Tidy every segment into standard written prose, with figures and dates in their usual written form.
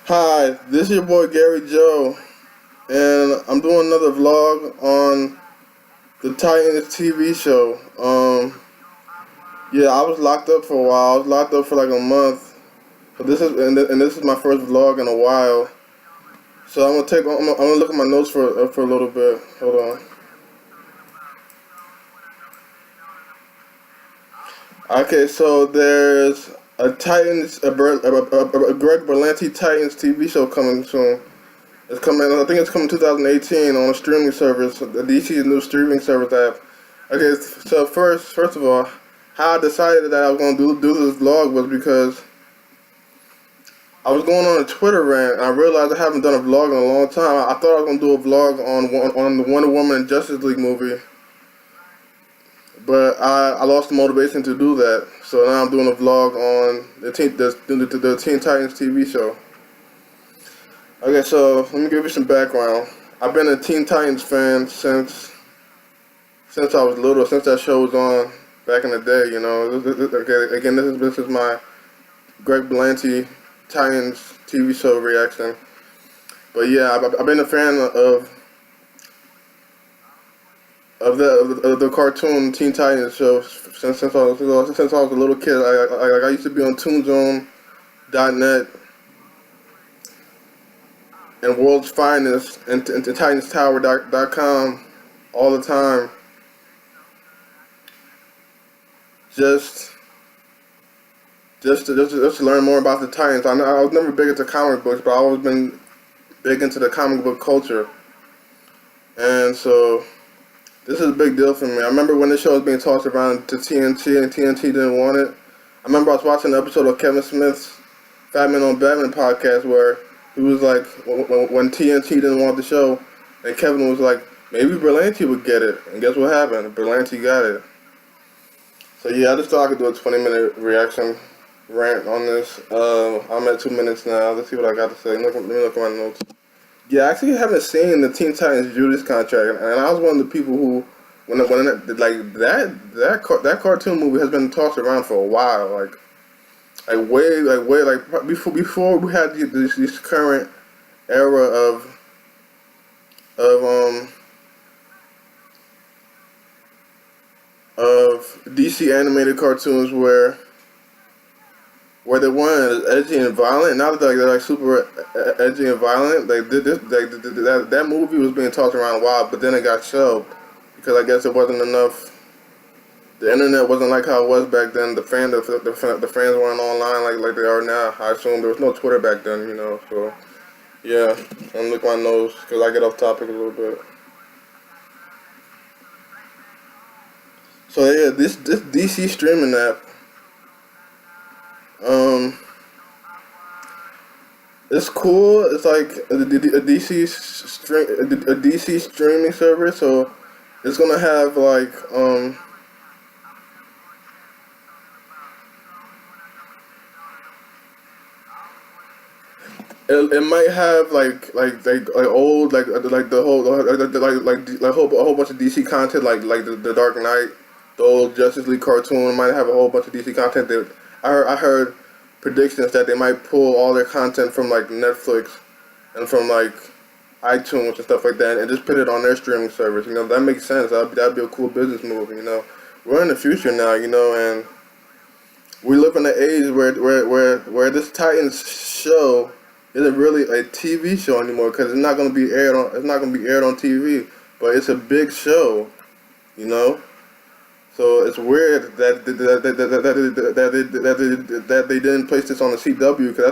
Hi, this is your boy Gary Joe, and I'm doing another vlog on the Titans TV show. Yeah, I was locked up for a while. I was locked up for like a month, but this is my first vlog in a while. So I'm gonna look at my notes for a little bit. Hold on. Okay, so there's a Greg Berlanti Titans TV show coming soon. It's coming. I think it's coming 2018 on a streaming service, the DC's new streaming service app. Okay, so first of all, how I decided that I was gonna do this vlog was because I was going on a Twitter rant and I realized I haven't done a vlog in a long time. I thought I was gonna do a vlog on the Wonder Woman and Justice League movie, but I lost the motivation to do that. So now I'm doing a vlog on the Teen Titans TV show. Okay, so let me give you some background. I've been a Teen Titans fan since I was little, since that show was on back in the day. You know, okay, again, this is my Greg Berlanti Titans TV show reaction. But yeah, I've been a fan of the cartoon Teen Titans show since I was a little kid. I used to be on ToonZone.net and World's Finest and TitansTower.com all the time. Just to learn more about the Titans. I was never big into comic books, but I've always been big into the comic book culture. And so this is a big deal for me. I remember when the show was being tossed around to TNT and TNT didn't want it. I remember I was watching an episode of Kevin Smith's Fat Man on Batman podcast where he was like, when TNT didn't want the show, and Kevin was like, maybe Berlanti would get it. And guess what happened? Berlanti got it. So yeah, I just thought I could do a 20-minute reaction rant on this. I'm at 2 minutes now. Let's see what I got to say. Let me look at my notes. Yeah, I actually haven't seen the Teen Titans Judas contract, and I was one of the people who, when that cartoon movie has been tossed around for a while, before we had this current era of DC animated cartoons where they weren't as edgy and violent. Now that they're like super edgy and violent, that movie was being tossed around a while, but then it got shelved because I guess it wasn't enough. The internet wasn't like how it was back then. The fans weren't online like they are now. I assume there was no Twitter back then, you know. So yeah, I'm looking at my nose because I get off topic a little bit. So yeah, this DC streaming app, it's cool. It's like a DC streaming service. So it's gonna have like it might have like old like the whole a whole bunch of DC content like the Dark Knight, the old Justice League cartoon might have a whole bunch of DC content. That I heard predictions that they might pull all their content from like Netflix and from like iTunes and stuff like that and just put it on their streaming service. You know, that makes sense. That'd be a cool business move. You know, we're in the future now. You know, and we live in an age where this Titans show isn't really a TV show anymore because it's not going to be aired on TV, but it's a big show, you know. So it's weird that they didn't place this on the CW because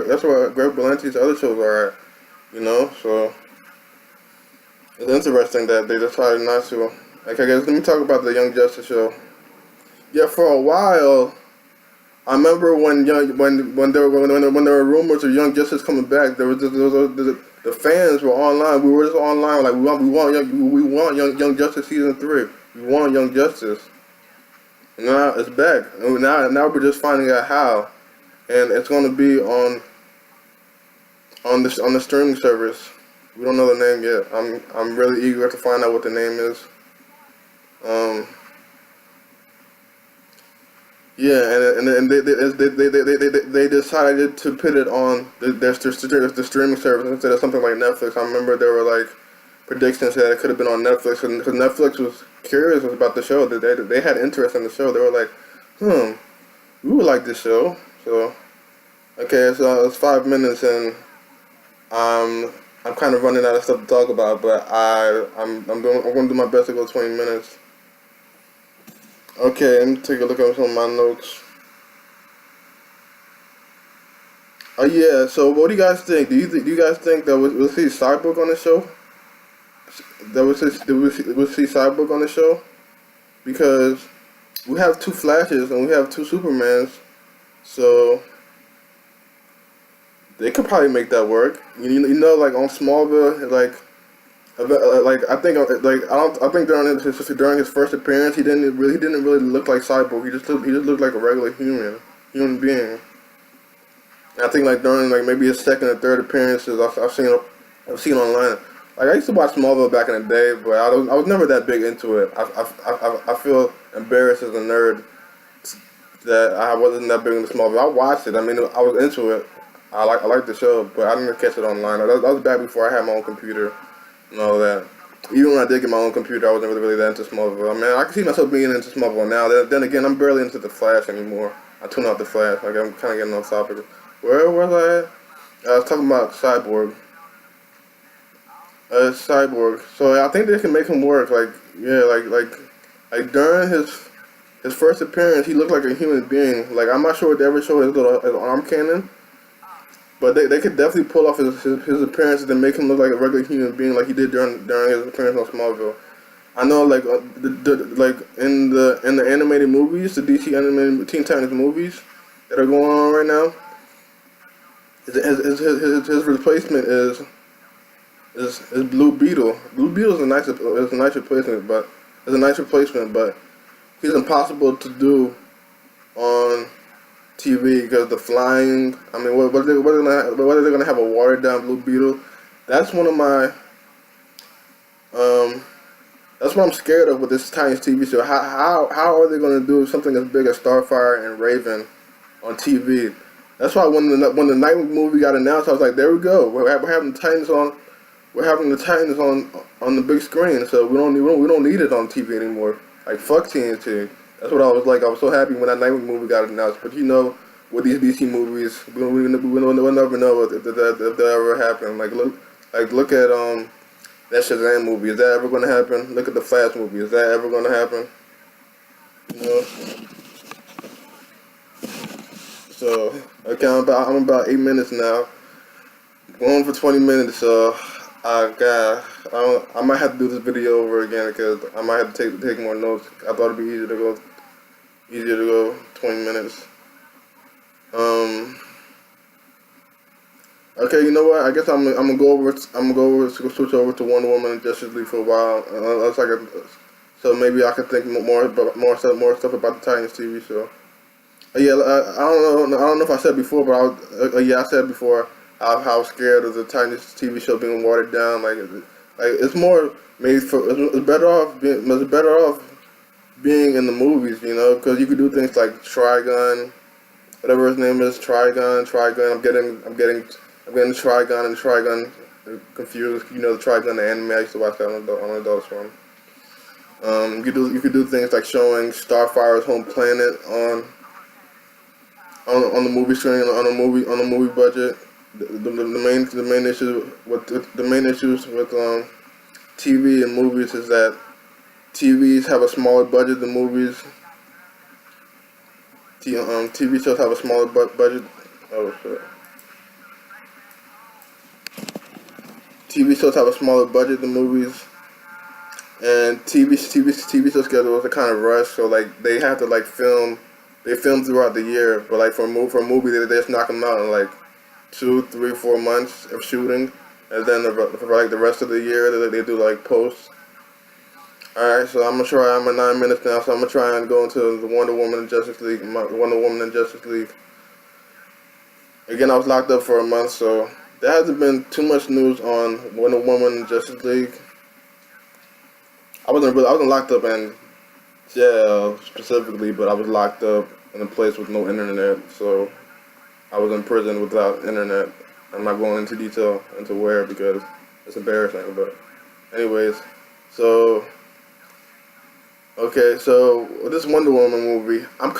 that's where Greg Berlanti's other shows are at, you know. So it's interesting that they decided not to. Like, I guess let me talk about the Young Justice show. Yeah, for a while. I remember when there were rumors of Young Justice coming back. The fans were online. We were just online like we want Young Justice season 3. We want Young Justice. And now it's back. And now we're just finding out how, and it's going to be on the streaming service. We don't know the name yet. I'm really eager to find out what the name is. Yeah, and they decided to put it on the streaming service instead of something like Netflix. I remember there were like predictions that it could have been on Netflix, and because Netflix was curious about the show, that they had interest in the show. They were like, we would like this show. So okay, so it's 5 minutes, and I'm kind of running out of stuff to talk about, but I'm going to do my best to go 20 minutes. Okay, let me take a look at some of my notes. Oh yeah, so what do you guys think? Do you guys think that we'll see Cyborg on the show? That we'll see Cyborg on the show? Because we have two Flashes and we have two Supermans, so they could probably make that work. You know, like on Smallville, like I think during his first appearance, he didn't really look like Cyborg. He just looked like a regular human being. And I think like during like maybe his second or third appearances, I've seen online. Like I used to watch Smallville back in the day, but I was never that big into it. I feel embarrassed as a nerd that I wasn't that big into Smallville. I watched it. I mean, I was into it. I liked the show, but I didn't catch it online. That was back before I had my own computer and all that. Even when I did get my own computer, I wasn't really that into Smallville. I mean, I can see myself being into Smallville now. Then again, I'm barely into the Flash anymore. I tune out the Flash. Like I'm kind of getting off topic. Where was I at? I was talking about Cyborg. Cyborg. So I think they can make him work. Like yeah, like during his first appearance, he looked like a human being. Like I'm not sure if they ever showed his arm cannon, but they could definitely pull off his appearance and make him look like a regular human being, like he did during his appearance on Smallville. I know, like like in the animated movies, the DC animated Teen Titans movies that are going on right now, his replacement is Blue Beetle. Blue Beetle is a nice replacement, but he's impossible to do on TV because the flying. I mean, what are they gonna have a watered down Blue Beetle? That's one of my that's what I'm scared of with this Titans TV show. How are they gonna do something as big as Starfire and Raven on TV? That's why when the Nightwing movie got announced, I was like, there we go. We're having the Titans on. We're having the Titans on the big screen, so we don't need it on TV anymore. Like fuck TNT. That's what I was like. I was so happy when that Nightwing movie got announced. But you know, with these DC movies, we'll never know if that ever happen. Like look at that Shazam movie. Is that ever going to happen? Look at the Flash movie. Is that ever going to happen? You know. So okay, I'm about 8 minutes now. Going for 20 minutes. So I might have to do this video over again because I might have to take more notes. I thought it'd be easier to go 20 minutes. Okay, you know what? I guess I'm gonna switch over to Wonder Woman and Justice League for a while. So maybe I can think more stuff about the Titans TV show. Yeah, I don't know if I said before, but I said before how scared of the Titans TV show being watered down. Like it's more made for it's better off being in the movies, you know, because you could do things like Trigun, whatever his name is, Trigun. I'm getting Trigun and Trigun confused. You know, the Trigun, the anime. I used to watch that on Adult Swim. You could do things like showing Starfire's home planet on the movie screen on a movie budget. The main issues with TV and movies is that TVs have a smaller budget than movies. TV shows have a smaller budget. Oh shit. TV shows have a smaller budget than movies, and TV show schedules are kind of rushed. So like they have to like film. They film throughout the year, but like for a movie, they just knock them out in like 2, 3, 4 months of shooting, and then for like the rest of the year, they do like posts. All right, so I'm gonna try. I'm at 9 minutes now, so I'm gonna try and go into the Wonder Woman and Justice League. Again, I was locked up for a month, so there hasn't been too much news on Wonder Woman and Justice League. I wasn't locked up in jail specifically, but I was locked up in a place with no internet, so I was in prison without internet. I'm not going into detail into where because it's embarrassing, but anyways, so okay, so this Wonder Woman movie, I'm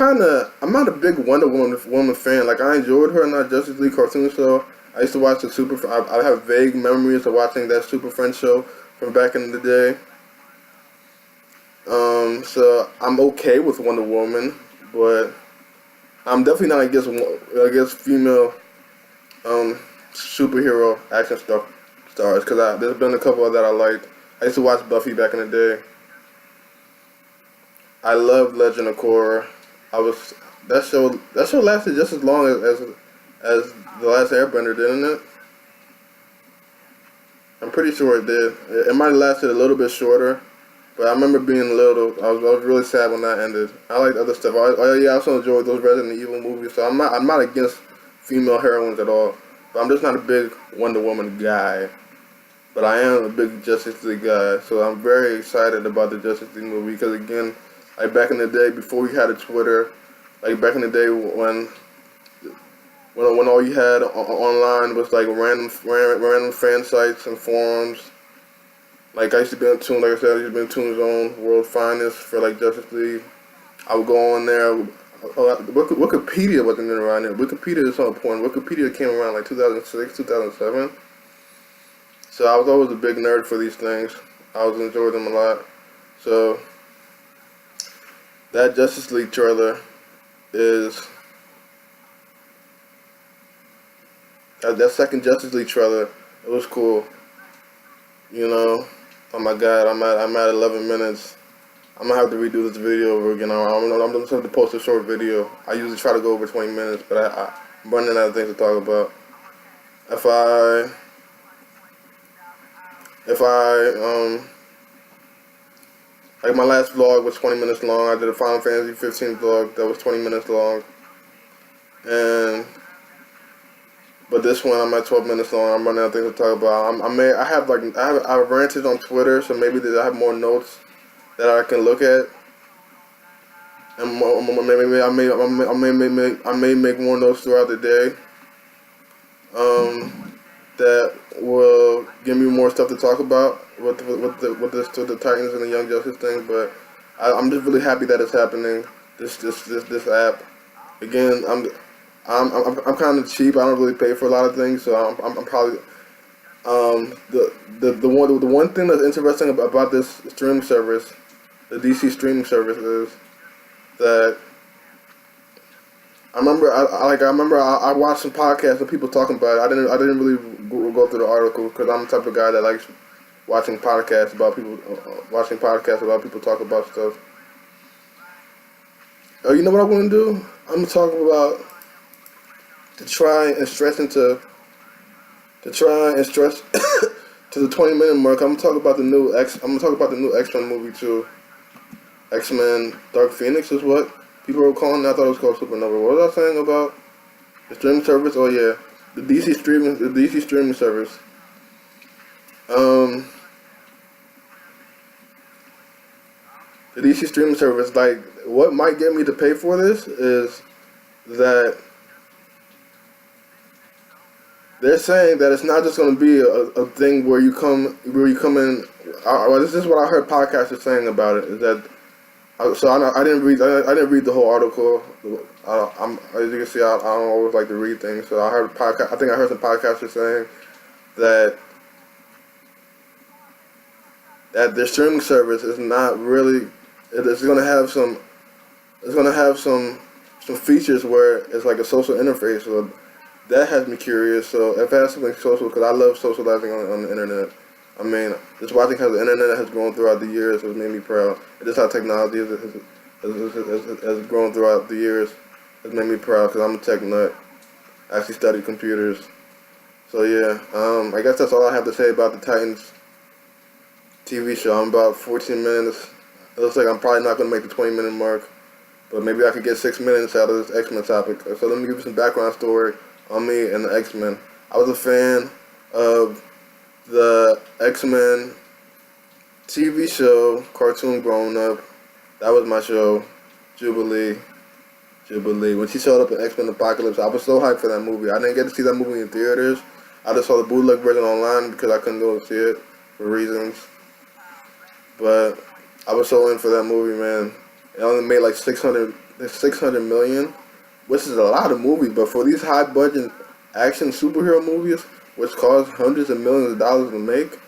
not a big Woman fan. Like I enjoyed her in that Justice League cartoon show. I used to watch the I have vague memories of watching that Super Friends show from back in the day. So I'm okay with Wonder Woman, but I'm definitely not against female superhero action stars because there's been a couple that I liked. I used to watch Buffy back in the day. I loved Legend of Korra. I was that show lasted just as long as the last Airbender, didn't it? I'm pretty sure it did. It might have lasted a little bit shorter, but I remember being little. I was really sad when that ended. I liked other stuff. I also enjoyed those Resident Evil movies. So I'm not against female heroines at all. But I'm just not a big Wonder Woman guy. But I am a big Justice League guy. So I'm very excited about the Justice League movie because again, like back in the day before we had a Twitter, like back in the day when all you had online was like random fan sites and forums. Like I used to be on Toon, like I said, I used to be in Toon Zone, World Finest for like Justice League. I would go on there. Wikipedia wasn't even around there. Wikipedia is so important. Wikipedia came around like 2006, 2007. So I was always a big nerd for these things. I always enjoyed them a lot. So that Justice League trailer is that second Justice League trailer. It was cool. You know, oh my God, I'm at 11 minutes. I'm gonna have to redo this video over again. I'm just have to post a short video. I usually try to go over 20 minutes, but I'm running out of things to talk about. Like my last vlog was 20 minutes long. I did a Final Fantasy 15 vlog that was 20 minutes long, but this one I'm at 12 minutes long. I'm running out of things to talk about. I've ranted on Twitter, so maybe I have more notes that I can look at, and maybe I may make more notes throughout the day. That will give me more stuff to talk about with the Titans and the Young Justice thing. But I'm just really happy that it's happening. This app. Again, I'm kind of cheap. I don't really pay for a lot of things, so I'm probably the one thing that's interesting about this streaming service, the DC streaming service, is that I remember I watched some podcasts of people talking about it. I didn't really go through the article because I'm the type of guy that likes watching podcasts about people talk about stuff. Oh, you know what I want to do? I'm gonna talk about to try and stress to the 20-minute mark. I'm gonna talk about the new X-Men movie too. X-Men Dark Phoenix is what people were calling it. I thought it was called Supernova. What was I saying about the streaming service? Oh yeah, the DC streaming service. The DC streaming service, like, what might get me to pay for this is that they're saying that it's not just going to be a thing where you come in. This is what I heard podcasters saying about it. Is that I didn't read the whole article. As you can see, I don't always like to read things. So I think I heard some podcasters saying that their streaming service is not really. It's going to have some features where it's like a social interface. So that has me curious. So if it has something social, because I love socializing on the internet. I mean, just watching how the internet has grown throughout the years has made me proud. And just how technology has grown throughout the years has made me proud because I'm a tech nut. I actually studied computers. So yeah, I guess that's all I have to say about the Titans TV show. I'm about 14 minutes. It looks like I'm probably not going to make the 20-minute mark, but maybe I could get 6 minutes out of this X-Men topic. So let me give you some background story on me and the X-Men. I was a fan of the X-Men TV show, cartoon growing up. That was my show, Jubilee. Jubilee. When she showed up in X-Men Apocalypse, I was so hyped for that movie. I didn't get to see that movie in theaters. I just saw the bootleg version online because I couldn't go and see it for reasons. But I was so in for that movie, man. It only made like 600 million, which is a lot of movies. But for these high budget action superhero movies, which cost hundreds of millions of dollars to make,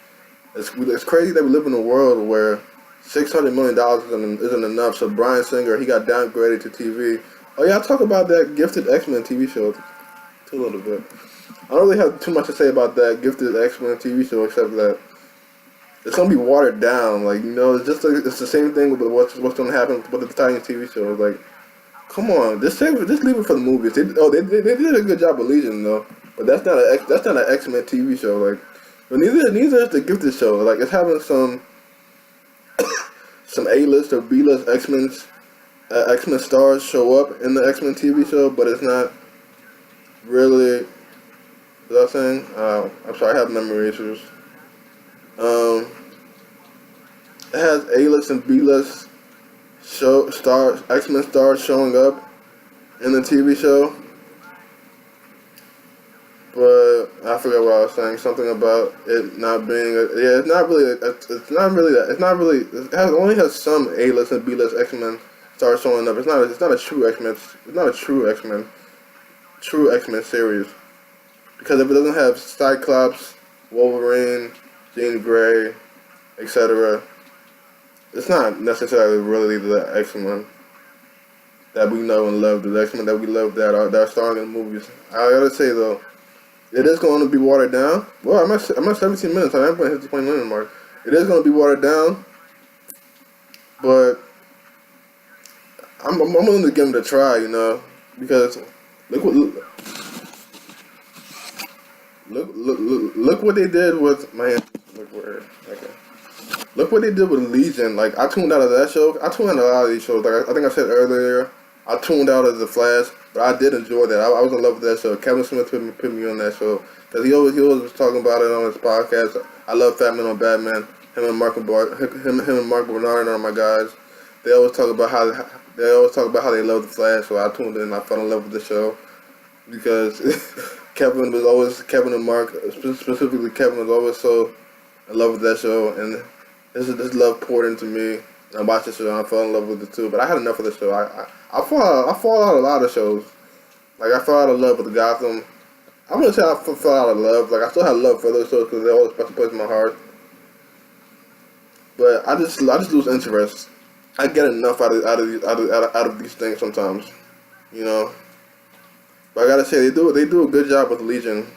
it's crazy that we live in a world where $600 million isn't enough. So Bryan Singer, he got downgraded to TV. Oh yeah, I'll talk about that Gifted X-Men TV show too a little bit. I don't really have too much to say about that Gifted X-Men TV show except that it's gonna be watered down. Like, you know, it's just like, it's the same thing with what's gonna happen with the Titans TV show. It's like, come on, just leave it for the movies. They did a good job with Legion though, but that's not an X-Men TV show. Like, but neither is the Gifted show. Like, it's having some A-list or B-list X-Men stars show up in the X-Men TV show, but it's not really. Was I saying? I'm sorry, I have memory issues. It has A-list and B-list X-Men stars showing up in the TV show, but I forgot what I was saying. Something about it not being. It's not really. It only has some A-list and B-list X-Men stars showing up. It's not a true X-Men. It's not a true X-Men series, because if it doesn't have Cyclops, Wolverine, Jean Grey, etc., it's not necessarily really the X-Men that we know and love. The X-Men that we love that are starring in movies. I gotta say though, it is going to be watered down. Well, I'm at 17 minutes. I am going to hit the 20-minute mark. It is going to be watered down, but I'm willing to give it a try. You know, because look what they did with Look what they did with Legion. Like, I tuned out of that show. I tuned out of a lot of these shows. Like, I think I said earlier, I tuned out of The Flash, but I did enjoy that. I was in love with that show. Kevin Smith put me on that show because he always was talking about it on his podcast. I love Fat Man on Batman. Him and Mark Bernard are my guys. They always talk about how they love The Flash. So I tuned in. And I fell in love with the show because Kevin and Mark, specifically Kevin, was always so in love with that show, and this love poured into me. I watched the show and I fell in love with it too. But I had enough of the show. I fall out of a lot of shows. Like, I fell out of love with Gotham. I'm gonna say I fell out of love. Like, I still have love for those shows because they hold a special place in my heart. But I just lose interest. I get enough out of these things sometimes, you know. But I gotta say they do a good job with Legion.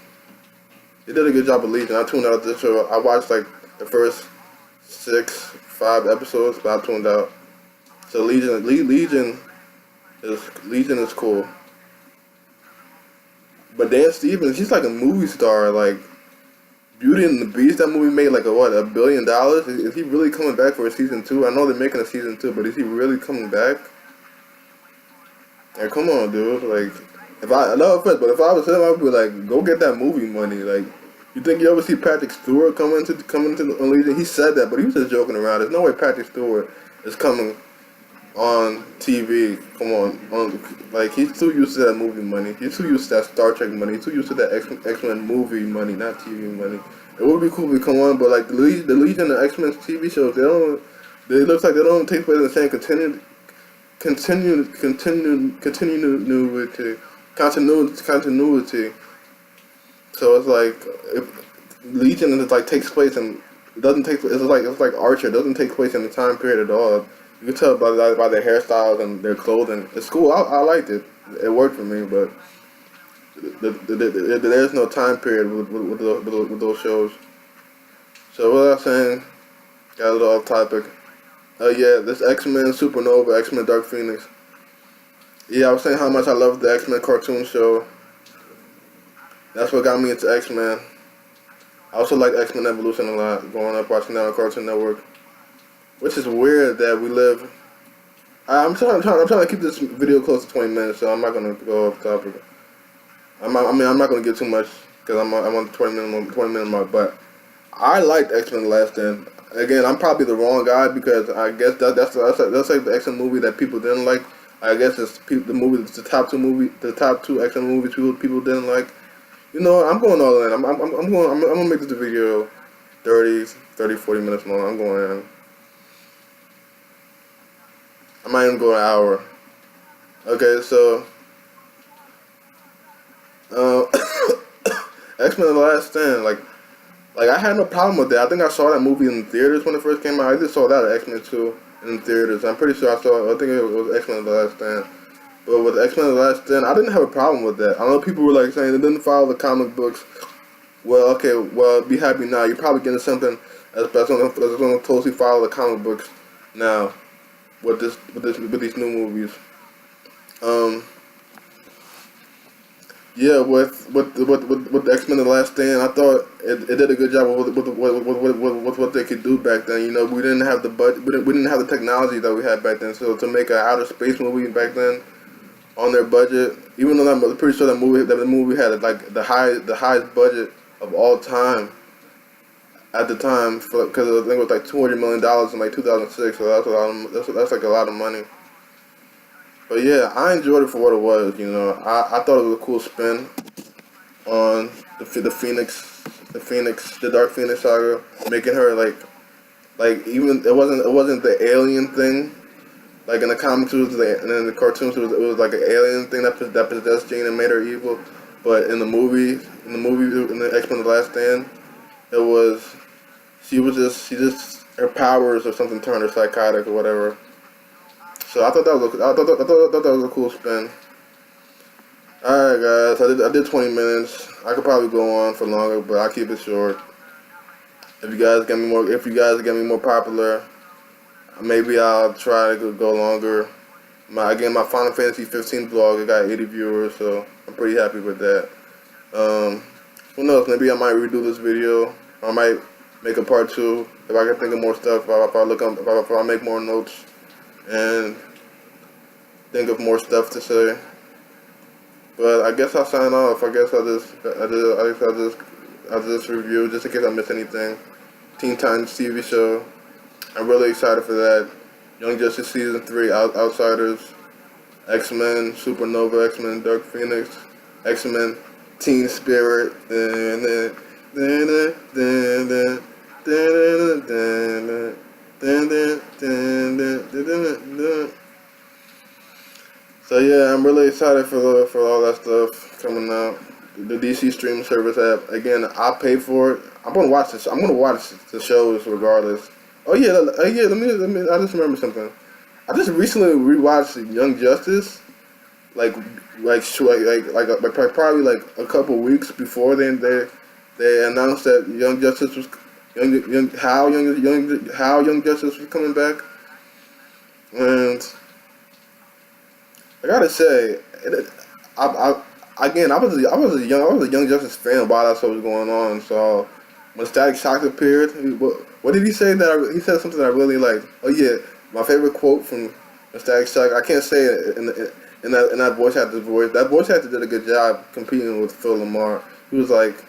They did a good job with Legion. I tuned out of this show. I watched like the first 5 episodes, but I tuned out. So Legion is cool. But Dan Stevens, he's like a movie star. Like, Beauty and the Beast, that movie made like $1 billion. Is he really coming back for a season 2? I know they're making a season 2, but is he really coming back? Like, come on, dude. Like, if I was him, I would be like, go get that movie money. Like, you think you ever see Patrick Stewart come into the Legion? He said that, but he was just joking around. There's no way Patrick Stewart is coming on TV. Come on, like, he's too used to that movie money. He's too used to that Star Trek money. He's too used to that X-Men movie money, not TV money. It would be cool if he come on, but like the Legion and X-Men TV shows, they looks like they don't take place in the same continuity. So it's like, if Legion is like takes place and it doesn't take. It's like Archer. It doesn't take place in the time period at all. You can tell by their hairstyles and their clothing. It's cool. I liked it. It worked for me, but there's no time period with those shows. So what was I saying? Got a little off topic. Yeah, this X-Men Supernova, X-Men Dark Phoenix. Yeah, I was saying how much I love the X-Men cartoon show. That's what got me into X-Men. I also like X-Men Evolution a lot, growing up watching that on Cartoon Network. Which is weird that we live. I'm trying to keep this video close to 20 minutes, so I'm not gonna go off topic. I'm not gonna get too much because I'm on the 20 minute mark. But I liked X-Men Last Stand. Again, I'm probably the wrong guy because I guess that's like the X-Men movie that people didn't like. I guess it's the top two X-Men movies people didn't like. You know, I'm going all in. I'm gonna make this video 40 minutes long. I'm going in. I might even go an hour. Okay, so uh, X-Men: The Last Stand. Like I had no problem with that. I think I saw that movie in theaters when it first came out. I just saw that at X-Men 2 in theaters. I'm pretty sure I think it was X-Men: The Last Stand. But with X-Men: The Last Stand, I didn't have a problem with that. I know people were like saying it didn't follow the comic books. Well, okay, well, be happy now. You're probably getting something that's going to closely follow the comic books now with these new movies. Yeah, with X-Men: The Last Stand, I thought it did a good job with what they could do back then. You know, we didn't have the budget, we didn't have the technology that we had back then. So to make an outer space movie back then on their budget, even though I'm pretty sure the movie had like the highest budget of all time at the time, because I think it was like $200 million in like 2006. So that's like a lot of money. But yeah, I enjoyed it for what it was. You know, I thought it was a cool spin on the Dark Phoenix saga, making her like even it wasn't the alien thing. Like in the comics, and in the cartoons, it was like an alien thing that possessed Jane and made her evil. But in the X-Men: The Last Stand, it was she just her powers or something turned her psychotic or whatever. So I thought that was a cool spin. Alright guys, I did 20 minutes. I could probably go on for longer, but I'll keep it short. If you guys get me more popular, maybe I'll try to go longer. My Final Fantasy 15 vlog, it got 80 viewers, so I'm pretty happy with that. Who knows, maybe I might redo this video. I might make a part 2 if I can think of more stuff, if I make more notes and think of more stuff to say. But I guess I'll sign off. I guess I'll just review just in case I miss anything. Teen Titans TV show. I'm really excited for that. Young Justice Season 3, Outsiders, X-Men, Supernova, X-Men, Dark Phoenix, X-Men, Teen Spirit, so yeah, I'm really excited for all that stuff coming out. The DC streaming service app. Again, I'll pay for it. I'm gonna watch this. I'm gonna watch the shows regardless. Oh yeah, Let me. I just remember something. I just recently rewatched Young Justice, probably like a couple weeks before they announced that Young Justice was Young Justice was coming back, and I gotta say, I was a Young Justice fan while that show was going on. So when Static Shock appeared, what did he say? He said something that I really liked. Oh yeah, my favorite quote from Static Shock. I can't say it in that voice actor's voice. That voice actor did a good job competing with Phil Lamar. He was like,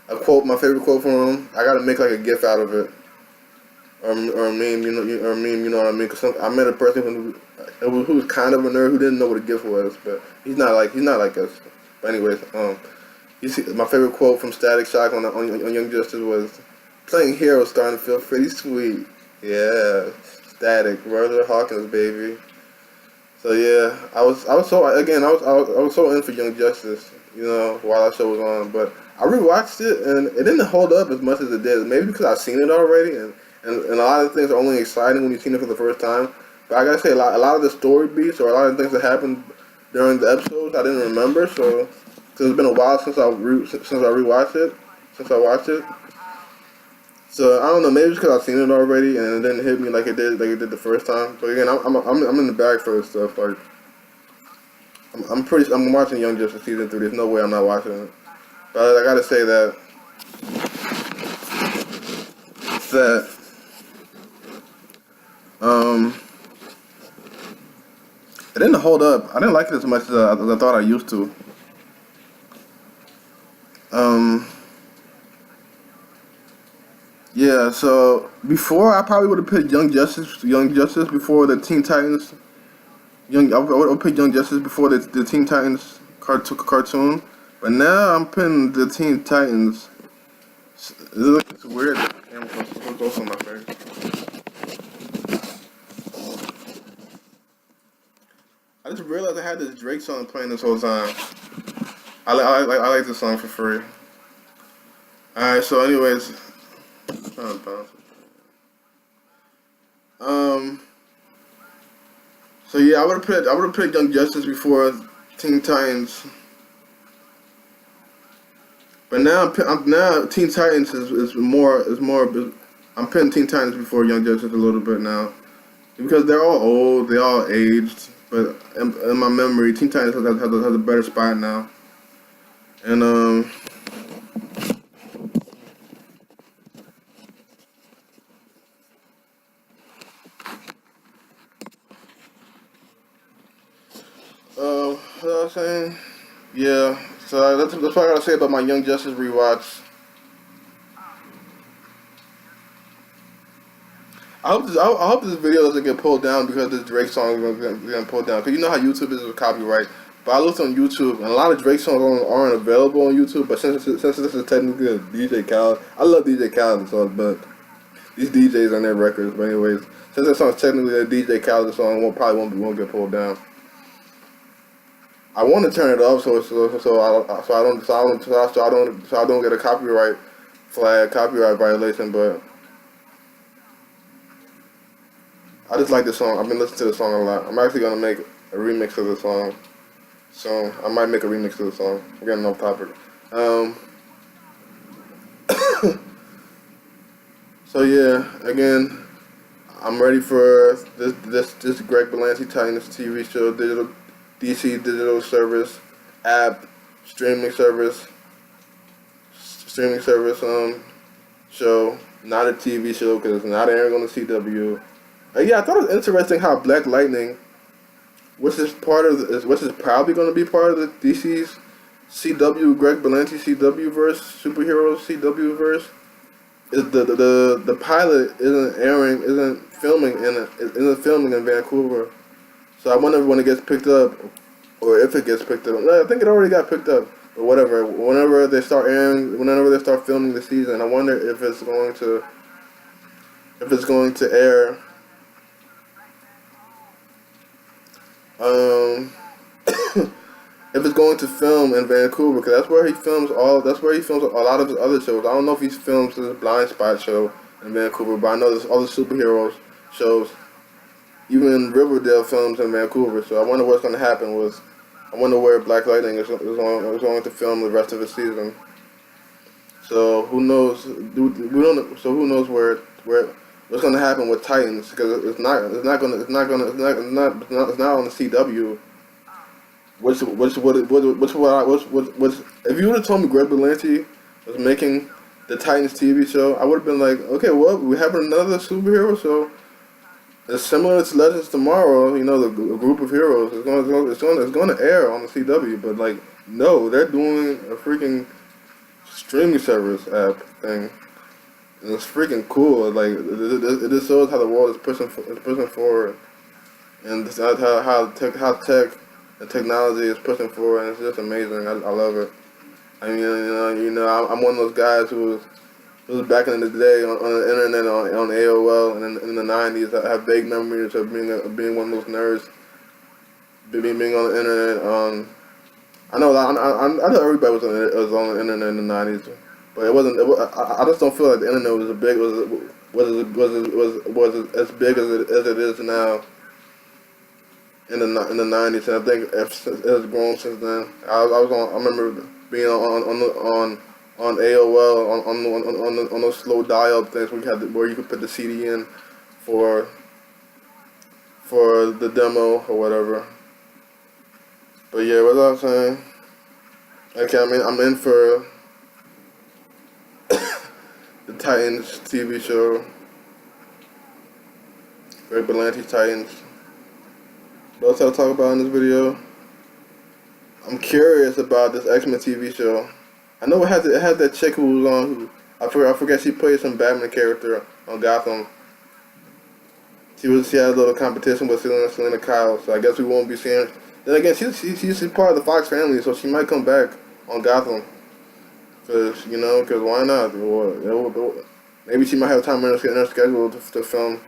my favorite quote from him. I gotta make like a GIF out of it. Or a meme, you know what I mean? Cause I met a person who was kind of a nerd who didn't know what a GIF was, but he's not like us. But anyways, my favorite quote from Static Shock on Young Justice was, "Playing hero is starting to feel pretty sweet." Yeah, Static, Brother Hawkins, baby. So yeah, I was so in for Young Justice, you know, while that show was on. But I rewatched it and it didn't hold up as much as it did. Maybe because I've seen it already and a lot of things are only exciting when you've seen it for the first time. But I gotta say, a lot of the story beats or a lot of things that happened during the episodes I didn't remember. So cause it's been a while since I watched it. So I don't know, maybe it's because I've seen it already and it didn't hit me like it did the first time. But again, I'm in the bag for this stuff. Like I'm watching Young Justice Season 3. There's no way I'm not watching it. But I gotta say that it didn't hold up. I didn't like it as much as I thought I used to. Yeah, so before I probably would have picked Young Justice before the Teen Titans. I would pick Young Justice before the Teen Titans cartoon, but now I'm putting the Teen Titans. It's weird. Camera goes on my face. I just realized I had this Drake song playing this whole time. I like this song for free. Alright, so anyways, so yeah, I would have picked Young Justice before Teen Titans, but now Teen Titans is more. I'm putting Teen Titans before Young Justice a little bit now, because they're all old, they all aged. But in my memory, Teen Titans has a better spot now, and what I was saying, yeah. So that's what I gotta say about my Young Justice rewatch. I hope this video doesn't get pulled down because this Drake song is gonna pulled down. Cause you know how YouTube is with copyright. But I looked on YouTube and a lot of Drake songs aren't available on YouTube. But since this is technically a DJ Khaled, I love DJ Khaled songs, but these DJs on their records. But anyways, since that song's technically a DJ Khaled song, won't get pulled down. I want to turn it off so I don't get a copyright violation, but I just like this song. I've been listening to the song a lot. I'm actually gonna make a remix of the song. So I might make a remix of the song. I'm getting off topic. So yeah, again, I'm ready for this Greg Berlanti Titans TV show, DC digital service, app, streaming service, show. Not a TV show because it's not airing on the CW. Yeah, I thought it was interesting how Black Lightning, which is probably going to be part of the DC's CW, Greg Berlanti CW verse, superhero CW verse, is the pilot isn't filming in Vancouver. So I wonder when it gets picked up, or if it gets picked up. I think it already got picked up, or whatever. Whenever they start filming the season, I wonder if it's going to air. If it's going to film in Vancouver, because that's where he films a lot of his other shows. I don't know if he films his Blind Spot show in Vancouver, but I know there's other superheroes shows. Even Riverdale films in Vancouver, so I wonder what's going to happen I wonder where Black Lightning is going to film the rest of the season. So who knows? So who knows what's going to happen with Titans? Because it's not on the CW. If you would have told me Greg Berlanti was making the Titans TV show, I would have been like, okay, well, we have another superhero show. It's similar to Legends Tomorrow, the group of heroes. It's going to air on the CW, but like, no, they're doing a freaking streaming service app thing, and it's freaking cool. Like, it just shows how the world is pushing forward, and how tech and technology is pushing forward, and it's just amazing. I love it. I mean, I'm one of those guys who was back in the day on the internet on AOL and in the 90s. I have vague memories of being one of those nerds, being on the internet. I know everybody was on the internet in the 90s, but it wasn't. I just don't feel like the internet was as big as it is now in the 90s. And I think it has grown since then. I remember being on AOL on those slow dial-up things where you could put the CD in for the demo or whatever. But yeah, what was I saying? Okay, I'm in for the Titans TV show. Greg Berlanti Titans. What else I'll talk about in this video? I'm curious about this X-Men TV show. I know it had that chick who was on I forget she played some Batman character on Gotham. She had a little competition with Selena Kyle, so I guess we won't be seeing her. Then again, she's part of the Fox family, so she might come back on Gotham. Cause why not? Maybe she might have time in her schedule to film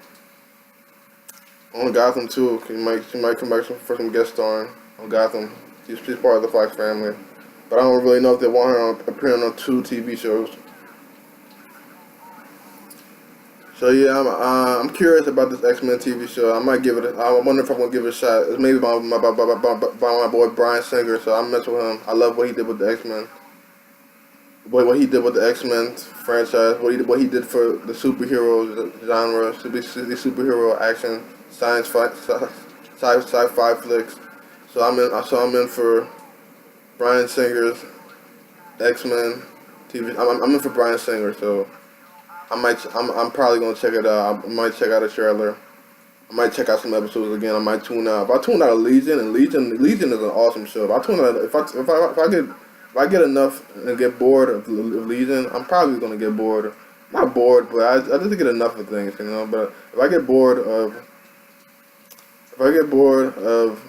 on Gotham too. She might come back for some guest starring on Gotham. She's part of the Fox family, but I don't really know if they want her appearing on 2 TV shows. So yeah, I'm curious about this X-Men TV show. I might give it. I wonder if I'm gonna give it a shot. It's maybe by my boy Bryan Singer. So I mess with him. I love what he did with the X-Men. What he did with the X-Men franchise. What he did for the superhero genre, the superhero action, sci-fi flicks. So I'm in for Bryan Singer's X-Men TV. I'm in for Bryan Singer. So. I'm probably gonna check it out. I might check out a trailer. I might check out some episodes again. I might tune out. If I tune out of Legion, and Legion is an awesome show. If I tune out, if I get enough and get bored of Legion, I'm probably gonna get bored. Not bored, but I just get enough of things, But if I get bored of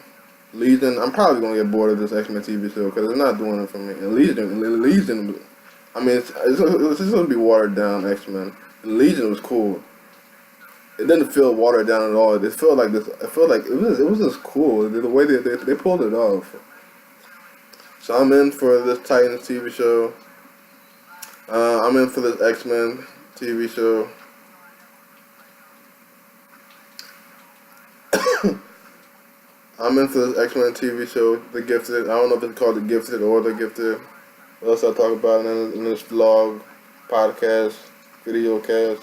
Legion, I'm probably gonna get bored of this X-Men TV show because it's not doing it for me. And Legion. I mean, it's going to be watered down X-Men. Legion was cool. It didn't feel watered down at all. It felt like this. It felt like it was just cool. The way they pulled it off. So I'm in for this Titans TV show. I'm in for this X-Men TV show. I'm in for this X-Men TV show, The Gifted. I don't know if it's called The Gifted or The Gifted. What else I talk about in this vlog, podcast, video cast?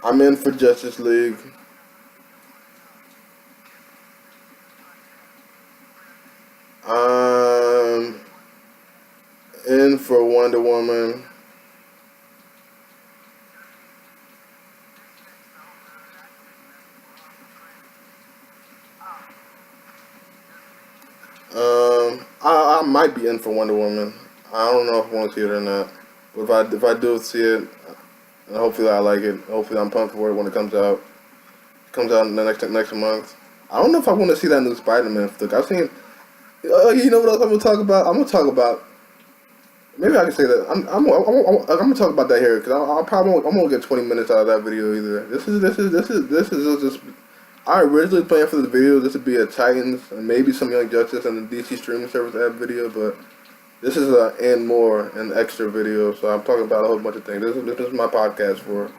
I'm in for Justice League. I'm in for Wonder Woman. I might be in for Wonder Woman. I don't know if I want to see it or not. But if I do see it, and hopefully I like it. Hopefully I'm pumped for it when it comes out. It comes out in the next month. I don't know if I want to see that new Spider-Man flick. I've seen. You know what else I'm gonna talk about? I'm gonna talk about. Maybe I can say that. I'm gonna talk about that here because I won't get 20 minutes out of that video either. This is just. I originally planned for this video this would be a Titans and maybe some Young Justice and the DC streaming service app video, but this is an extra video. So I'm talking about a whole bunch of things. This is my podcast for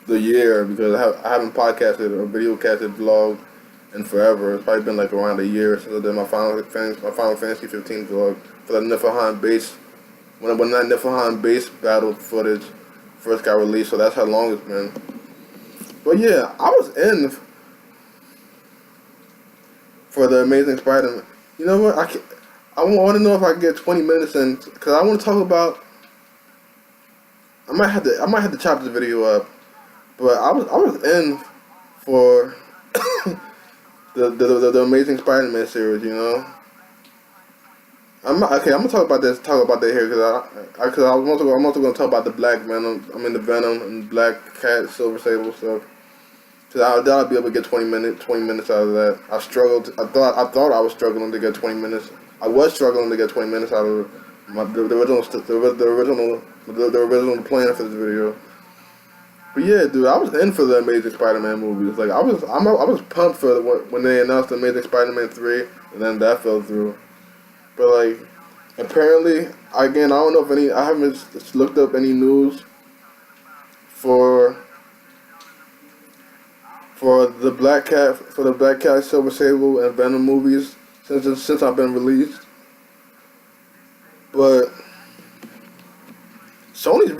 the year because I haven't podcasted or video casted vlog in forever. It's probably been like around a year since I did my Final Fantasy 15 vlog for the Niflheim base when that Niflheim base battle footage first got released. So that's how long it's been. But yeah, I was in for the Amazing Spider-Man. You know what? I want to know if I can get 20 minutes in because I want to talk about. I might have to chop this video up, but I was in for the Amazing Spider-Man series. I'm gonna talk about that here because I'm also gonna talk about the Black Venom. The Venom and Black Cat, Silver Sable stuff. Cause I doubt I'll be able to get 20 minutes out of that. I thought I was struggling to get 20 minutes. I was struggling to get 20 minutes out of the original plan for this video. But yeah, dude, I was in for the Amazing Spider-Man movies. Like I was pumped for when they announced the Amazing Spider-Man 3, and then that fell through. But like, apparently, again, I don't know if I haven't looked up any news for the Black Cat, Silver Sable, and Venom movies since I've been released. But Sony is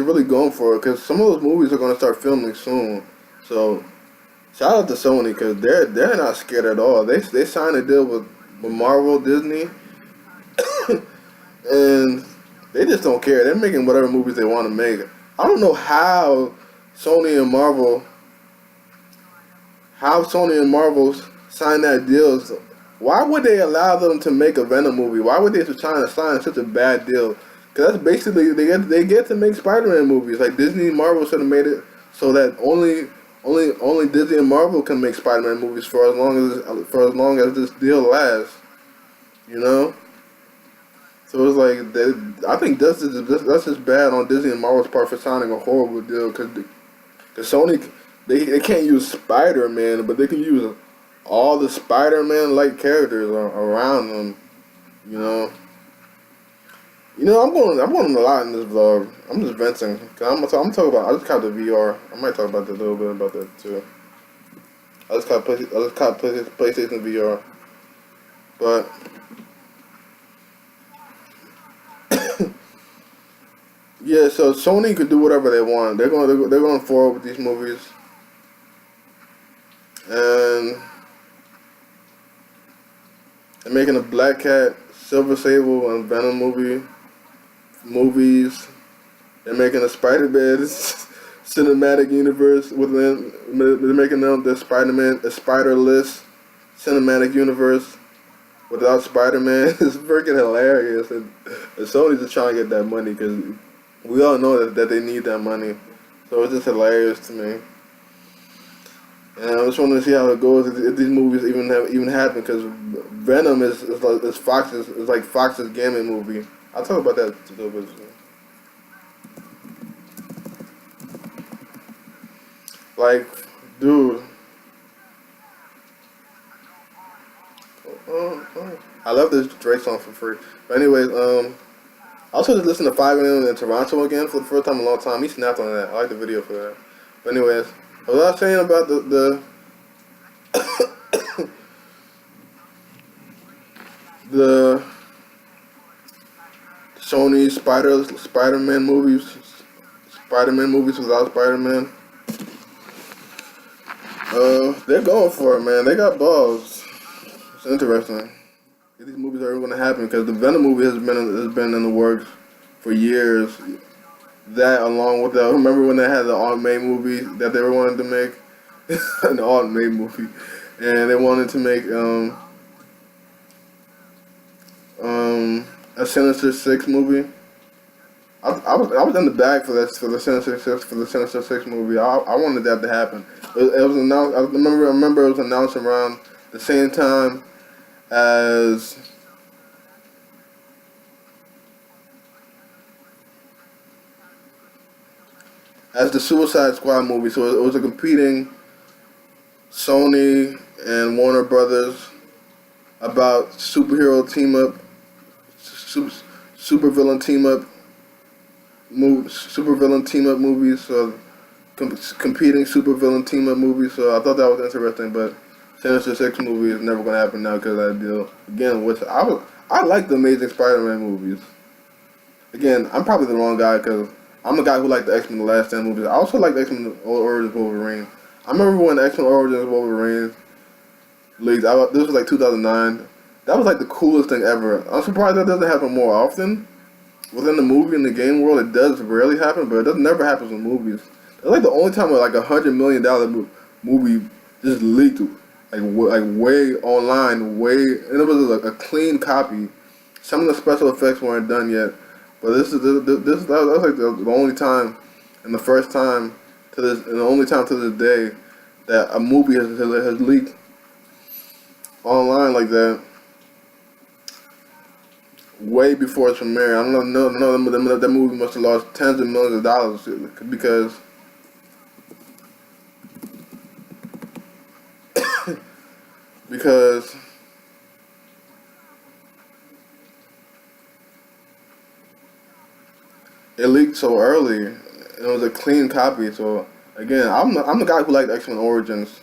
really going for it because some of those movies are going to start filming soon. So shout out to Sony because they're not scared at all. They signed a deal with Marvel, Disney, and they just don't care. They're making whatever movies they want to make. I don't know how Sony and Marvel signed that deal. Why would they allow them to make a Venom movie? Why would they try to sign such a bad deal? Cause that's basically they get to make Spider-Man movies. Like Disney and Marvel should have made it so that only Disney and Marvel can make Spider-Man movies for as long as this deal lasts. You know. So it's like I think that's just bad on Disney and Marvel's part for signing a horrible deal because Sony they can't use Spider-Man, but they can use all the Spider-Man like characters around them. You know. I'm going a lot in this vlog. I'm just venting. Cause I'm talking about. I just caught the VR. I might talk about a little bit about that too. I just caught PlayStation VR, but yeah. So Sony could do whatever they want. They're going forward with these movies, and they're making a Black Cat, Silver Sable, and Venom movies. They're making a Spider-Man cinematic universe within. They're making the Spider-Man a Spider-less cinematic universe without Spider-Man. It's freaking hilarious, and Sony's just trying to get that money because we all know that they need that money. So it's just hilarious to me. And I just want to see how it goes if these movies even happen because Venom is like Fox's Gambit movie. I'll talk about that a little bit. Like, dude. I love this Drake song for free. But anyways, I also just listened to 5 AM in Toronto again for the first time in a long time. He snapped on that. I like the video for that. But anyways, what was I saying about the Sony Spider-Man movies without Spider-Man? They're going for it, man. They got balls. It's interesting. If these movies are going to happen because the Venom movie has been in the works for years. That along with remember when they had the Aunt May movie that they were wanting to make, an Aunt May movie, and they wanted to make a Sinister Six movie. I was in the bag for the Sinister Six movie. I wanted that to happen. It was announced. I remember it was announced around the same time as the Suicide Squad movie. So it was a competing Sony and Warner Brothers about superhero team up, supervillain team up movies. So competing supervillain team up movies. So I thought that was interesting, but Sinister Six movie is never gonna happen now because of that deal. Again, which I like the Amazing Spider-Man movies. Again, I'm probably the wrong guy because I'm the guy who liked the X-Men the last 10 movies. I also like the X-Men Origins Wolverine. I remember when the X-Men Origins Wolverine leaked. This was like 2009. That was like the coolest thing ever. I'm surprised that doesn't happen more often. Within the movie and the game world, it does rarely happen, but it never happens in movies. It's like the only time like $100 million movie just leaked, like way online, and it was a clean copy. Some of the special effects weren't done yet, but that was like the only time, and the first time and the only time to this day that a movie has leaked online like that. Way before its premiere. I don't know. That movie must have lost tens of millions of dollars because it leaked so early. It was a clean copy. So again, I'm the guy who liked X-Men Origins,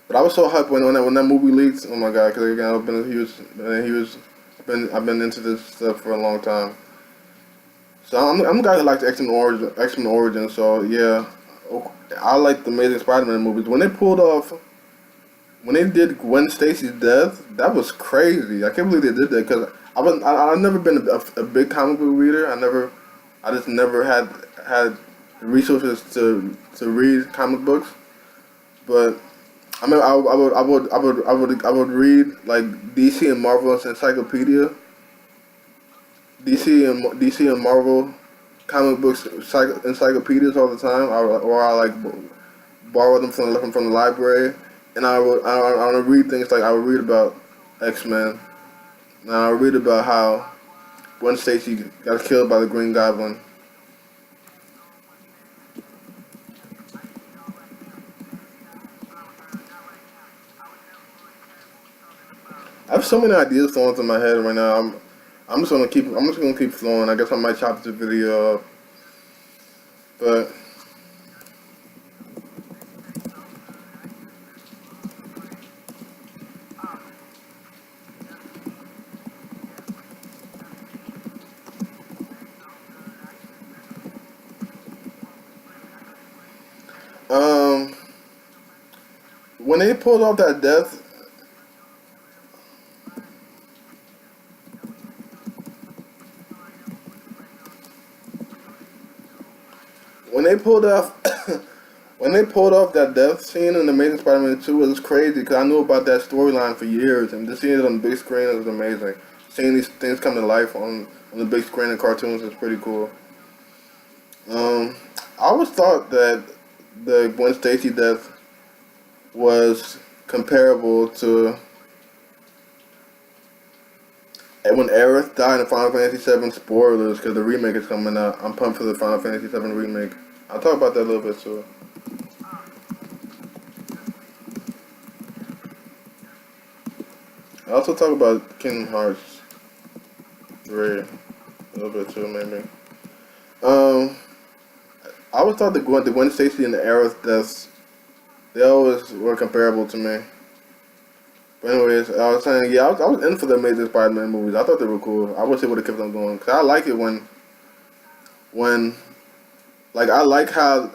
but I was so hyped when that movie leaked. Oh my god! Because again, I've been into this stuff for a long time. So I'm a guy who likes X-Men Origins. So yeah, I like the Amazing Spider-Man movies. When they did Gwen Stacy's death, that was crazy. I can't believe they did that because I've never been a big comic book reader. I just never had the resources to read comic books. But I mean, I would read like DC and Marvel's encyclopedia. DC and Marvel comic books encyclopedias all the time, or I like borrow them from the library, and I would read things like I would read about X-Men, and I would read about how Gwen Stacy got killed by the Green Goblin. I have so many ideas flowing through my head right now. I'm just gonna keep flowing. I guess I might chop this video up, but um, when they pulled off that death, when they pulled off when they pulled off that death scene in Amazing Spider-Man 2, it was crazy because I knew about that storyline for years, and just seeing it on the big screen was amazing. Seeing these things come to life on the big screen in cartoons is pretty cool. Um, I always thought that the Gwen Stacy death was comparable to when Aerith died in Final Fantasy VII. Spoilers, because the remake is coming out. I'm pumped for the Final Fantasy VII remake. I'll talk about that a little bit too. I also talk about Kingdom Hearts 3 a little bit too, maybe. Um, I always thought the Gwen Stacy and the Aerith deaths, they always were comparable to me. But anyways, I was saying, yeah, I was in for the Amazing Spider-Man movies. I thought they were cool. I wish they would have kept them going. Cause I like it when like I like how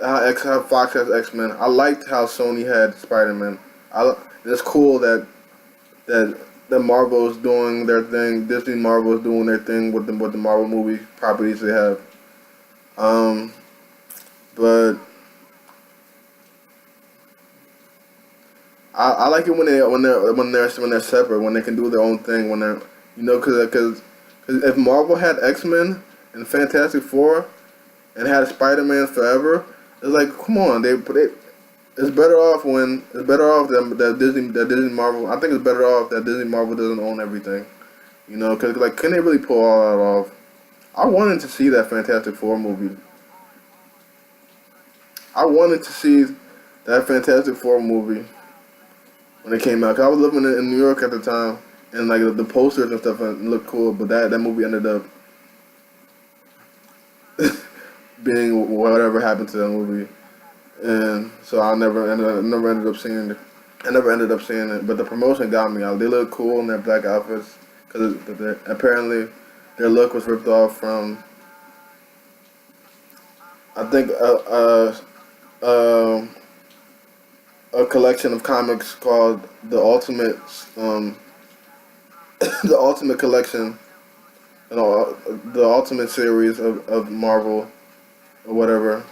Fox has X-Men. I liked how Sony had Spider-Man. It's cool that Marvel is doing their thing. Disney Marvel is doing their thing with the Marvel movie properties they have. Um, but I like it when they're separate, when they can do their own thing, when they're because if Marvel had X-Men and Fantastic Four and had Spider-Man forever, it's like, come on, it's better off that Disney Marvel. I think it's better off that Disney Marvel doesn't own everything, because like, can they really pull all that off? I wanted to see that Fantastic Four movie. I wanted to see that Fantastic Four movie when it came out. Cause I was living in New York at the time, and like the posters and stuff looked cool, but that movie ended up being whatever happened to that movie, and so I never ended up seeing it. I never ended up seeing it, but the promotion got me. They look cool in their black outfits because apparently their look was ripped off from, I think, a collection of comics called the Ultimate, the Ultimate Collection, the Ultimate series of Marvel or whatever.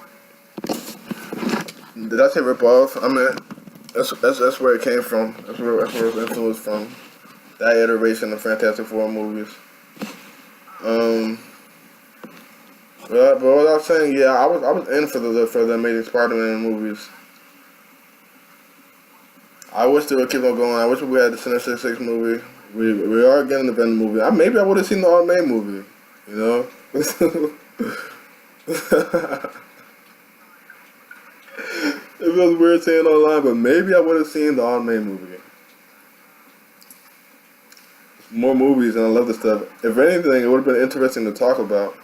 Did I say rip off? I mean, that's where it came from. That's where it was influenced from. That iteration of Fantastic Four movies. But what I was saying, yeah, I was in for the Amazing Spider-Man movies. I wish they would keep on going. I wish we had the Sinister Six movie. We are getting the Venom movie. Maybe I would have seen the Aunt May movie. It feels weird saying online, but maybe I would have seen the Aunt May movie. More movies, and I love this stuff. If anything, it would have been interesting to talk about.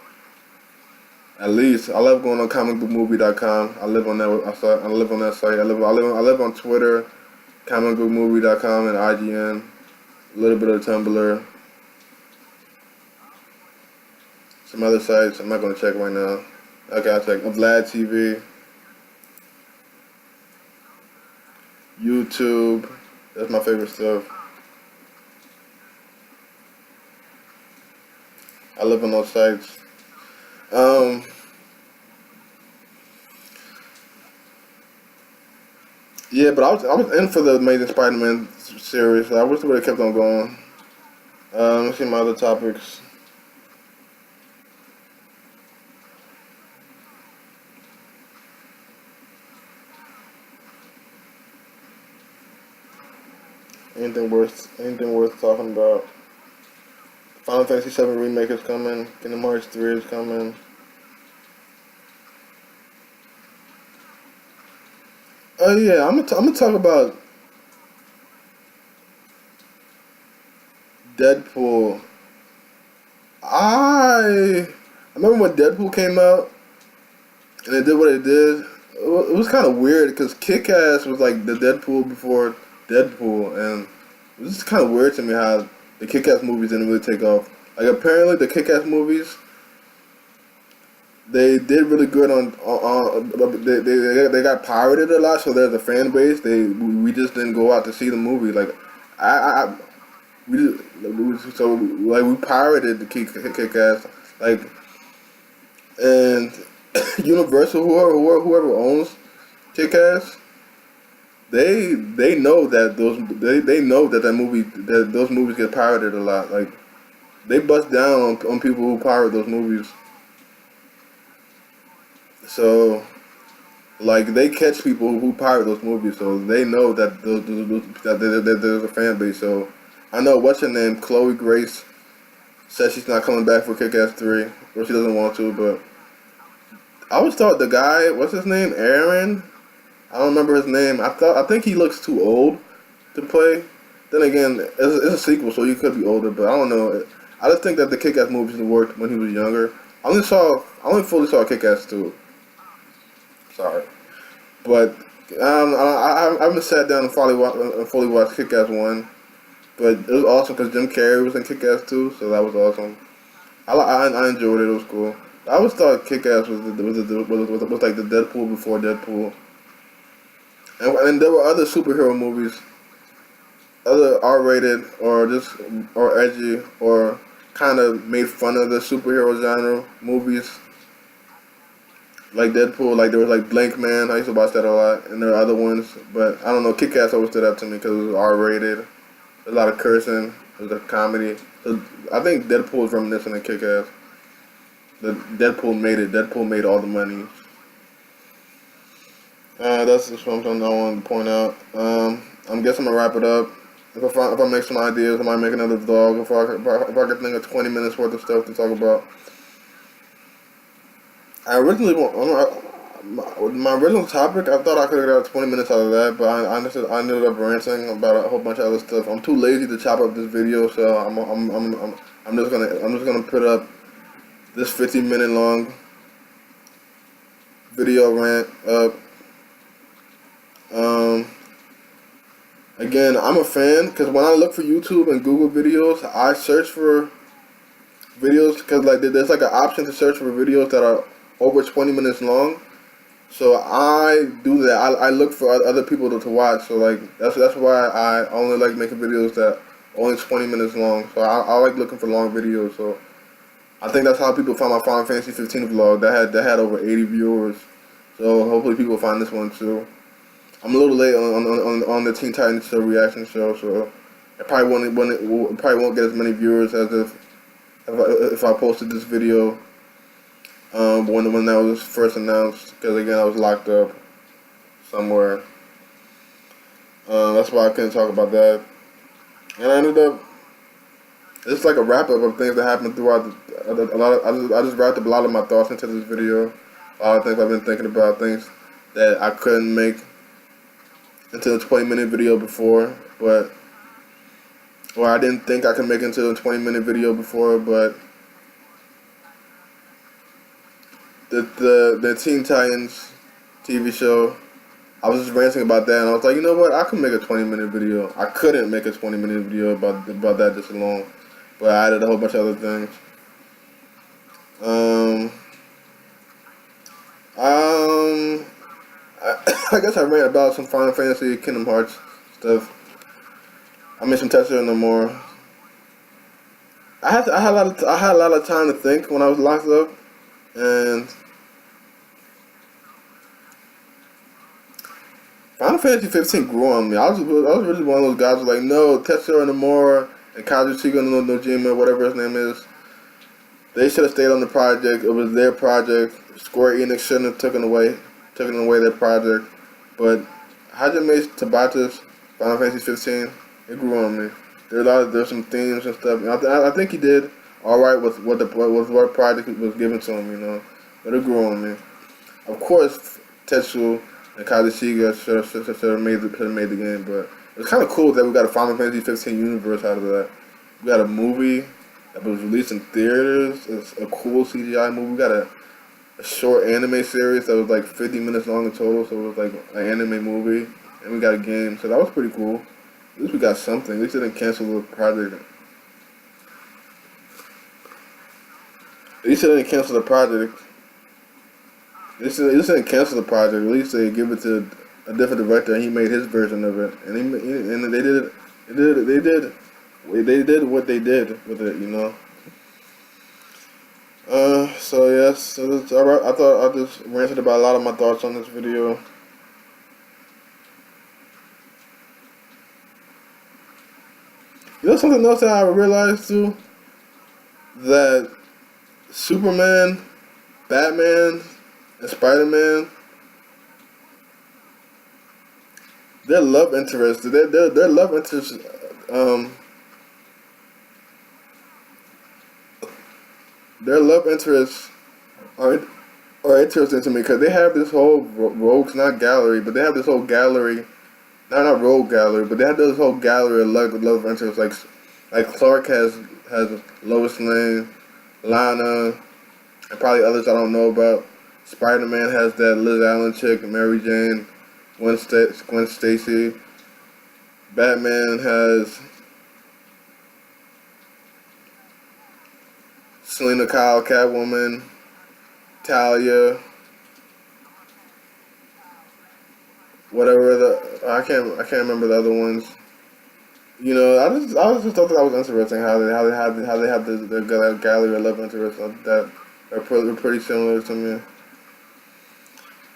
At least I love going on comicbookmovie.com. I live on that. I live on that site. I live on Twitter, comicbookmovie.com, and IGN. A little bit of Tumblr. Some other sites I'm not gonna check right now. Okay, I'll check. Vlad TV, YouTube. That's my favorite stuff. I live on those sites. Yeah, but I was in for the Amazing Spider-Man series. I wish they would have kept on going. Let's see my other topics. anything worth talking about. Final Fantasy 7 remake is coming. Kingdom Hearts 3 is coming. Oh yeah, I'm gonna talk about Deadpool. I remember when Deadpool came out and it did what it did. It was kind of weird because Kick-Ass was like the Deadpool before Deadpool, and it was just kind of weird to me how the Kick-Ass movies didn't really take off. Like apparently the Kick-Ass movies, they did really good they got pirated a lot, so there's a fan base. We just didn't go out to see the movie. Like I we so like we pirated the Kick-Ass, like, and Universal, whoever owns Kick-Ass, they know that they know that those movies get pirated a lot. Like they bust down on people who pirate those movies. So like they catch people who pirate those movies, so they know that that there's a fan base. So I know what's her name, Chloe Grace, says she's not coming back for Kick-Ass 3, or she doesn't want to, but I always thought the guy, what's his name, Aaron? I don't remember his name. I think he looks too old to play. Then again, it's a sequel, so he could be older, but I don't know. I just think that the Kick-Ass movies worked when he was younger. I only fully saw Kick-Ass 2. Sorry, but I haven't sat down and fully watched Kick-Ass 1. But it was awesome because Jim Carrey was in Kick-Ass 2, so that was awesome. I enjoyed it. It was cool. I always thought Kick-Ass was like the Deadpool before Deadpool. And there were other superhero movies, other R-rated or edgy or kind of made fun of the superhero genre movies, like Deadpool. Like there was like Blank Man. I used to watch that a lot, and there are other ones. But I don't know. Kick-Ass always stood up to me because it was R-rated. A lot of cursing. It was a comedy. I think Deadpool is reminiscent of Kick-Ass. Deadpool made it. Deadpool made all the money. That's just something I wanted to point out. I'm guessing I'm gonna wrap it up. If I make some ideas, I might make another vlog. If I can think of 20 minutes worth of stuff to talk about. I originally my original topic, I thought I could have got 20 minutes out of that, but I ended up ranting about a whole bunch of other stuff. I'm too lazy to chop up this video, so I'm just gonna put up this 50-minute long video rant up. Again, I'm a fan because when I look for YouTube and Google videos, I search for videos because like there's like an option to search for videos that are over 20 minutes long. So I do that. I look for other people to watch. So like that's why I only like making videos that are only 20 minutes long. So I like looking for long videos. So I think that's how people found my Final Fantasy 15 vlog. That had over 80 viewers. So hopefully people find this one too. I'm a little late on the Teen Titans Show reaction show, so it probably won't get as many viewers as if I posted this video when that was first announced, because again I was locked up somewhere. That's why I couldn't talk about that, and I ended up. It's like a wrap up of things that happened throughout I just wrapped up a lot of my thoughts into this video. A lot of things I've been thinking about, things that I couldn't make into a 20-minute video before, or I didn't think I could make into a 20-minute video before, but the Teen Titans TV show, I was just ranting about that, and I was like, you know what, I can make a 20-minute video. I couldn't make a 20-minute video about that just alone, but I added a whole bunch of other things. I guess I ran about some Final Fantasy, Kingdom Hearts stuff. I made some Tetsuya no more. I had a lot of time to think when I was locked up, and Final Fantasy 15 grew on me. I was really one of those guys who was like, no, Tetsuya Nomura and Kazuchika Nojima, whatever his name is, they should have stayed on the project. It was their project. Square Enix shouldn't have taken away their project. But Hajime Tabata's Final Fantasy 15, It grew on me. There's some themes and stuff. I think he did all right with what project was given to him, you know. But it grew on me. Of course, Tetsu and Kazushiga should have made the game, but it's kind of cool that we got a Final Fantasy 15 universe out of that. We got a movie that was released in theaters. It's a cool CGI movie. We got a short anime series that was like 50 minutes long in total, so it was like an anime movie, and we got a game, so that was pretty cool. At least we got something. At least they didn't cancel the project. At least they didn't cancel the project. At least they didn't cancel the project. At least they give it to a different director, and he made his version of it. And they did what they did with it, you know. So yes, so it's alright. I thought I just ranted about a lot of my thoughts on this video. You know something else that I realized too? That Superman, Batman, and Spider-Man, their love interest, their love interest, their love interests are interesting to me because they have this whole rogues, not gallery, but they have this whole gallery, not rogue gallery, but they have this whole gallery of love interests. Like Clark has Lois Lane, Lana, and probably others I don't know about. Spider-Man has that Liz Allen chick, Mary Jane, Gwen Stacy. Batman has Selena Kyle, Catwoman, Talia, whatever I can't remember the other ones. You know, I just thought that was interesting how they have the gallery of love interests that are pretty similar to me.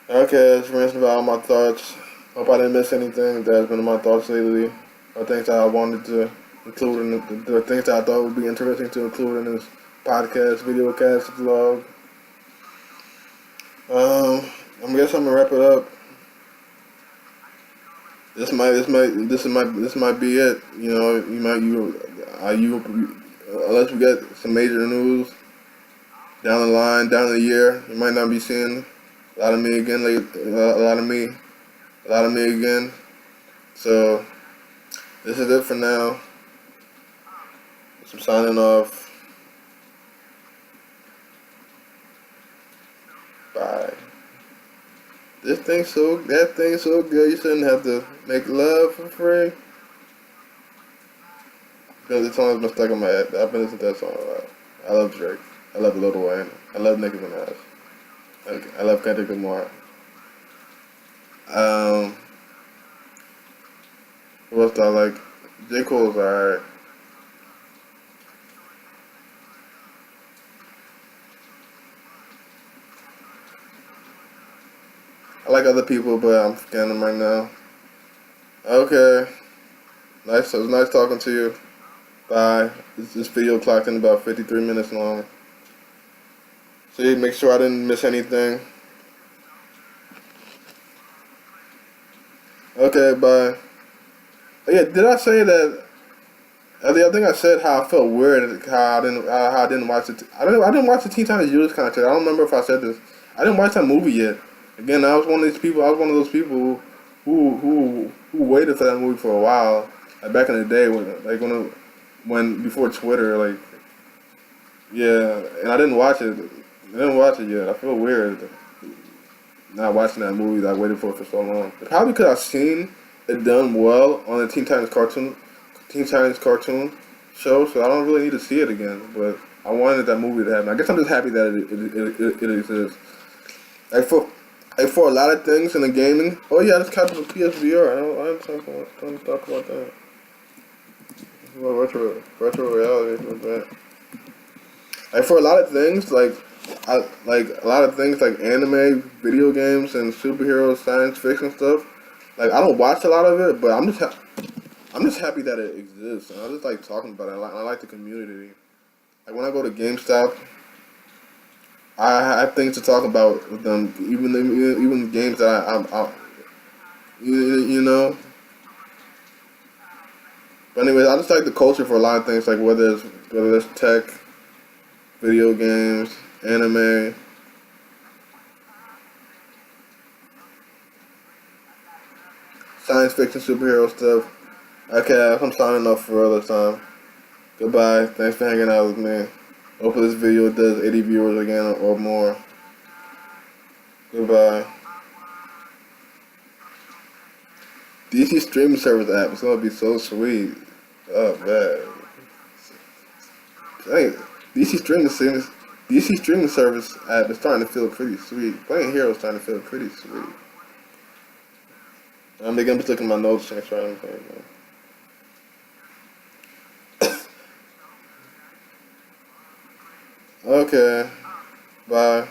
Okay, just ranting about all my thoughts. Hope I didn't miss anything that has been in my thoughts lately, or things that I wanted to include in the things that I thought would be interesting to include in this podcast, video cast, vlog. I guess I'm gonna wrap it up. This might be it. You know, unless we get some major news down the line, down the year, you might not be seeing a lot of me again. A lot of me again. So this is it for now. I'm signing off. Bye. That thing's so good. You shouldn't have to make love for free. Because the song's been stuck in my head. I've been listening to that song a lot. I love Drake. I love Lil Wayne. I love Nicki Minaj. I love Kendrick Lamar. What else do I like? J. Cole's alright. I like other people, but I'm forgetting them right now. Okay. Nice. It was nice talking to you. Bye. This video clocked in about 53 minutes long. See, make sure I didn't miss anything. Okay, bye. Oh, yeah, did I say that? I think I said how I felt weird, how I didn't watch it. I didn't watch the Teen Titans Judas Contract. I don't remember if I said this. I didn't watch that movie yet. Again, I was one of these people. I was one of those people who waited for that movie for a while. Like back in the day, when before Twitter, like, yeah. And I didn't watch it. I didn't watch it yet. I feel weird not watching that movie that I waited for so long. Probably because I've seen it done well on the Teen Titans cartoon show, so I don't really need to see it again. But I wanted that movie to happen. I guess I'm just happy that it exists. Like for a lot of things in the gaming. Oh yeah, this captain of PSVR. I didn't talk about that. Well, virtual reality with that. Like for a lot of things, like a lot of things like anime, video games, and superhero science fiction stuff. Like I don't watch a lot of it, but I'm just happy that it exists, and I just like talking about it. I like the community. Like when I go to GameStop, I have things to talk about with them. Even games that you know. But anyways, I just like the culture for a lot of things, like whether it's tech, video games, anime. Science fiction, superhero stuff. Okay, I'm signing off for other time. Goodbye. Thanks for hanging out with me. Hopefully this video does 80 viewers again or more. Goodbye. DC streaming service app is gonna be so sweet. Oh man. Dang, DC streaming service app is starting to feel pretty sweet. Playing Hero is starting to feel pretty sweet. I'm just looking at my notes and trying to think. Okay. Bye.